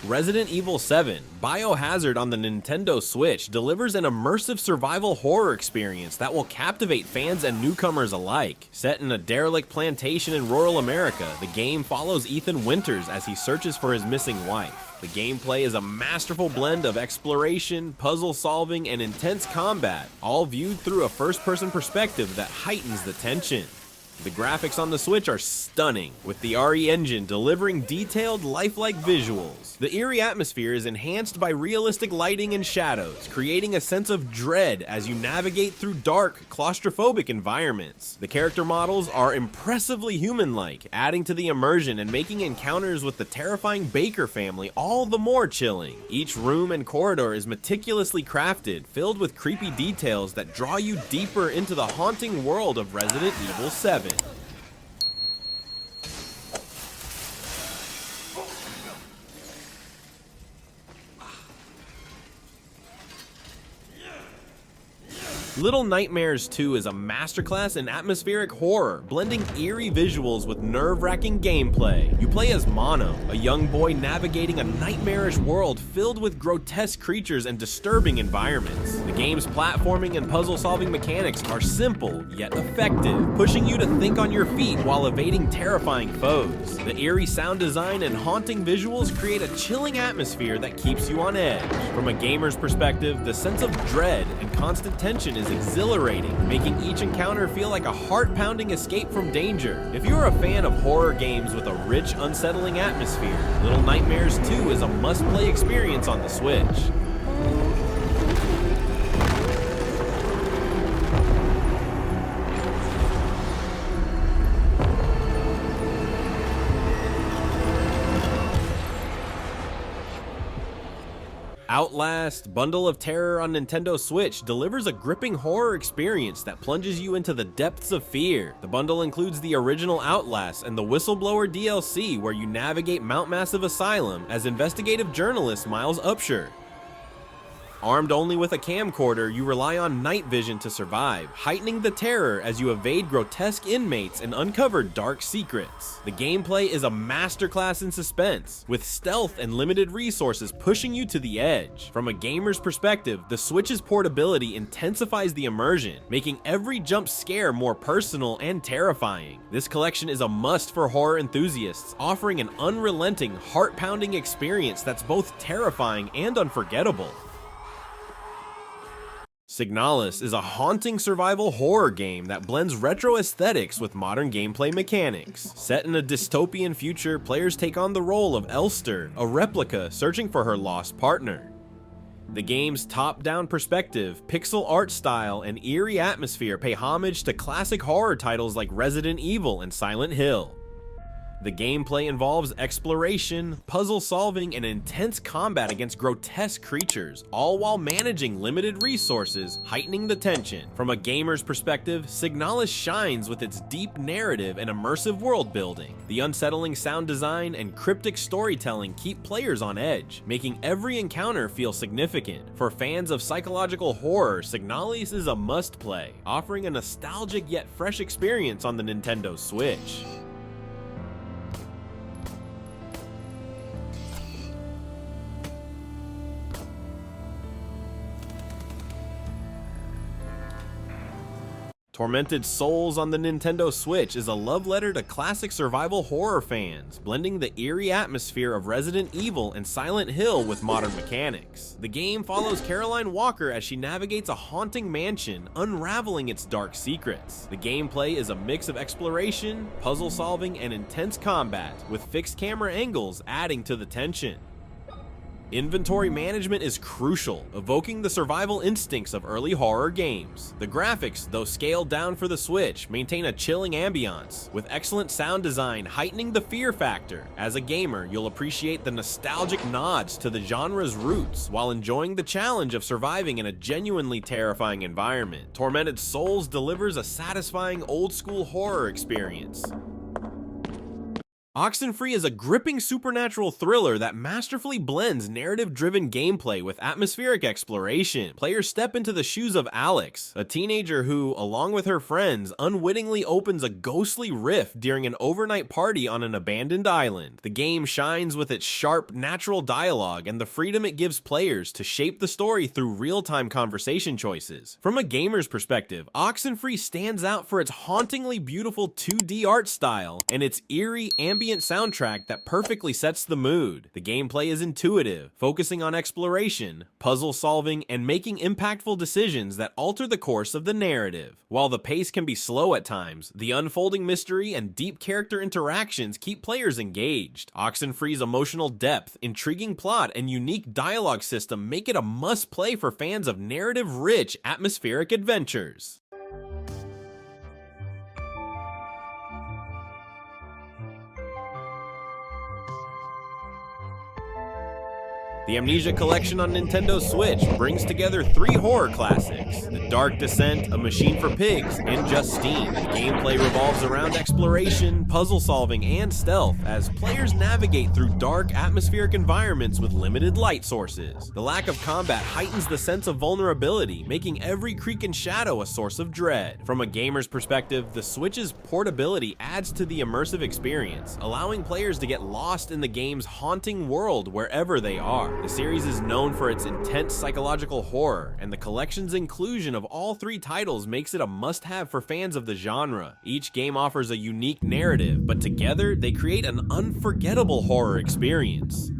Resident Evil 7 Biohazard on the Nintendo Switch delivers an immersive survival horror experience that will captivate fans and newcomers alike. Set in a derelict plantation in rural America, the game follows Ethan Winters as he searches for his missing wife. The gameplay is a masterful blend of exploration, puzzle solving, and intense combat, all viewed through a first-person perspective that heightens the tension. The graphics on the Switch are stunning, with the RE engine delivering detailed, lifelike visuals. The eerie atmosphere is enhanced by realistic lighting and shadows, creating a sense of dread as you navigate through dark, claustrophobic environments. The character models are impressively human-like, adding to the immersion and making encounters with the terrifying Baker family all the more chilling. Each room and corridor is meticulously crafted, filled with creepy details that draw you deeper into the haunting world of Resident Evil 7. Little Nightmares 2 is a masterclass in atmospheric horror, blending eerie visuals with nerve-wracking gameplay. You play as Mono, a young boy navigating a nightmarish world filled with grotesque creatures and disturbing environments. The game's platforming and puzzle-solving mechanics are simple, yet effective, pushing you to think on your feet while evading terrifying foes. The eerie sound design and haunting visuals create a chilling atmosphere that keeps you on edge. From a gamer's perspective, the sense of dread and constant tension is exhilarating, making each encounter feel like a heart-pounding escape from danger. If you're a fan of horror games with a rich, unsettling atmosphere, Little Nightmares 2 is a must-play experience on the Switch. Outlast Bundle of Terror on Nintendo Switch delivers a gripping horror experience that plunges you into the depths of fear. The bundle includes the original Outlast and the Whistleblower DLC, where you navigate Mount Massive Asylum as investigative journalist Miles Upshur. Armed only with a camcorder, you rely on night vision to survive, heightening the terror as you evade grotesque inmates and uncover dark secrets. The gameplay is a masterclass in suspense, with stealth and limited resources pushing you to the edge. From a gamer's perspective, the Switch's portability intensifies the immersion, making every jump scare more personal and terrifying. This collection is a must for horror enthusiasts, offering an unrelenting, heart-pounding experience that's both terrifying and unforgettable. Signalis is a haunting survival horror game that blends retro aesthetics with modern gameplay mechanics. Set in a dystopian future, players take on the role of Elster, a replica searching for her lost partner. The game's top-down perspective, pixel art style, and eerie atmosphere pay homage to classic horror titles like Resident Evil and Silent Hill. The gameplay involves exploration, puzzle solving, and intense combat against grotesque creatures, all while managing limited resources, heightening the tension. From a gamer's perspective, Signalis shines with its deep narrative and immersive world building. The unsettling sound design and cryptic storytelling keep players on edge, making every encounter feel significant. For fans of psychological horror, Signalis is a must-play, offering a nostalgic yet fresh experience on the Nintendo Switch. Tormented Souls on the Nintendo Switch is a love letter to classic survival horror fans, blending the eerie atmosphere of Resident Evil and Silent Hill with modern mechanics. The game follows Caroline Walker as she navigates a haunting mansion, unraveling its dark secrets. The gameplay is a mix of exploration, puzzle solving, and intense combat, with fixed camera angles adding to the tension. Inventory management is crucial, evoking the survival instincts of early horror games. The graphics, though scaled down for the Switch, maintain a chilling ambiance, with excellent sound design heightening the fear factor. As a gamer, you'll appreciate the nostalgic nods to the genre's roots, while enjoying the challenge of surviving in a genuinely terrifying environment. Tormented Souls delivers a satisfying old-school horror experience. Oxenfree is a gripping supernatural thriller that masterfully blends narrative-driven gameplay with atmospheric exploration. Players step into the shoes of Alex, a teenager who, along with her friends, unwittingly opens a ghostly rift during an overnight party on an abandoned island. The game shines with its sharp, natural dialogue and the freedom it gives players to shape the story through real-time conversation choices. From a gamer's perspective, Oxenfree stands out for its hauntingly beautiful 2D art style and its eerie, ambient soundtrack that perfectly sets the mood. The gameplay is intuitive, focusing on exploration, puzzle solving, and making impactful decisions that alter the course of the narrative. While the pace can be slow at times, the unfolding mystery and deep character interactions keep players engaged. Oxenfree's emotional depth, intriguing plot, and unique dialogue system make it a must-play for fans of narrative-rich, atmospheric adventures. The Amnesia Collection on Nintendo Switch brings together 3 horror classics: The Dark Descent, A Machine for Pigs, and Justine. The gameplay revolves around exploration, puzzle solving, and stealth as players navigate through dark, atmospheric environments with limited light sources. The lack of combat heightens the sense of vulnerability, making every creak and shadow a source of dread. From a gamer's perspective, the Switch's portability adds to the immersive experience, allowing players to get lost in the game's haunting world wherever they are. The series is known for its intense psychological horror, and the collection's inclusion of all 3 titles makes it a must-have for fans of the genre. Each game offers a unique narrative, but together they create an unforgettable horror experience.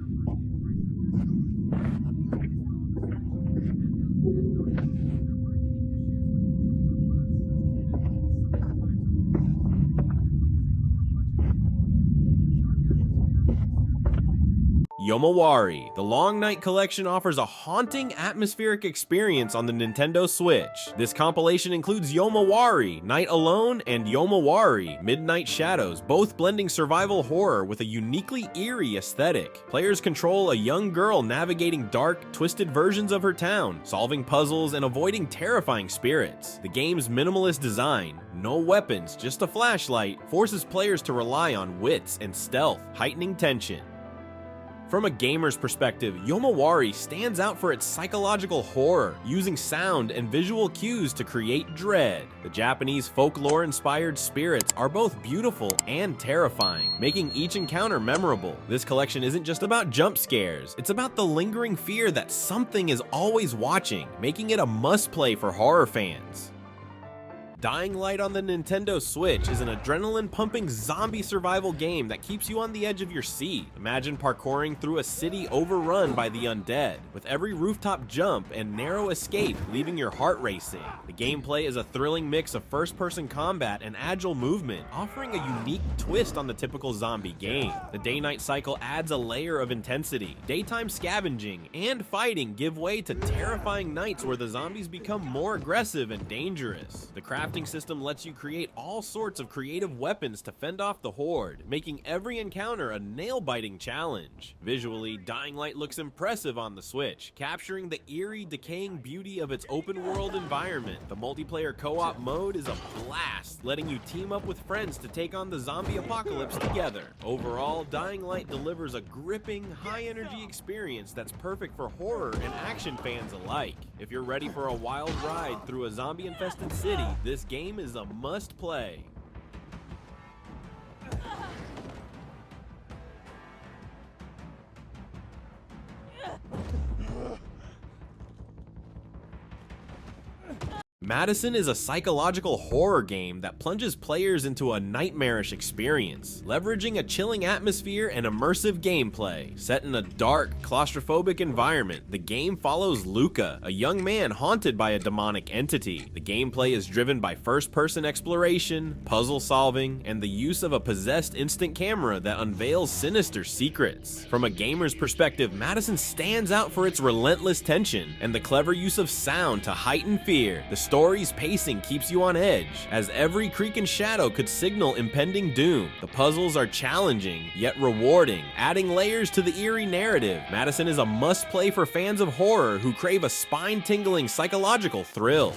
Yomawari. The Long Night Collection offers a haunting, atmospheric experience on the Nintendo Switch. This compilation includes Yomawari, Night Alone, and Yomawari, Midnight Shadows, both blending survival horror with a uniquely eerie aesthetic. Players control a young girl navigating dark, twisted versions of her town, solving puzzles and avoiding terrifying spirits. The game's minimalist design, no weapons, just a flashlight, forces players to rely on wits and stealth, heightening tension. From a gamer's perspective, Yomawari stands out for its psychological horror, using sound and visual cues to create dread. The Japanese folklore-inspired spirits are both beautiful and terrifying, making each encounter memorable. This collection isn't just about jump scares, it's about the lingering fear that something is always watching, making it a must-play for horror fans. Dying Light on the Nintendo Switch is an adrenaline-pumping zombie survival game that keeps you on the edge of your seat. Imagine parkouring through a city overrun by the undead, with every rooftop jump and narrow escape leaving your heart racing. The gameplay is a thrilling mix of first-person combat and agile movement, offering a unique twist on the typical zombie game. The day-night cycle adds a layer of intensity. Daytime scavenging and fighting give way to terrifying nights where the zombies become more aggressive and dangerous. The crafting system lets you create all sorts of creative weapons to fend off the horde, making every encounter a nail-biting challenge. Visually, Dying Light looks impressive on the Switch, capturing the eerie, decaying beauty of its open-world environment. The multiplayer co-op mode is a blast, letting you team up with friends to take on the zombie apocalypse together. Overall, Dying Light delivers a gripping, high-energy experience that's perfect for horror and action fans alike. If you're ready for a wild ride through a zombie-infested city, this game is a must-play. Madison is a psychological horror game that plunges players into a nightmarish experience, leveraging a chilling atmosphere and immersive gameplay. Set in a dark, claustrophobic environment, the game follows Luca, a young man haunted by a demonic entity. The gameplay is driven by first-person exploration, puzzle solving, and the use of a possessed instant camera that unveils sinister secrets. From a gamer's perspective, Madison stands out for its relentless tension and the clever use of sound to heighten fear. The story's pacing keeps you on edge, as every creak and shadow could signal impending doom. The puzzles are challenging, yet rewarding, adding layers to the eerie narrative. Madison is a must-play for fans of horror who crave a spine-tingling psychological thrill.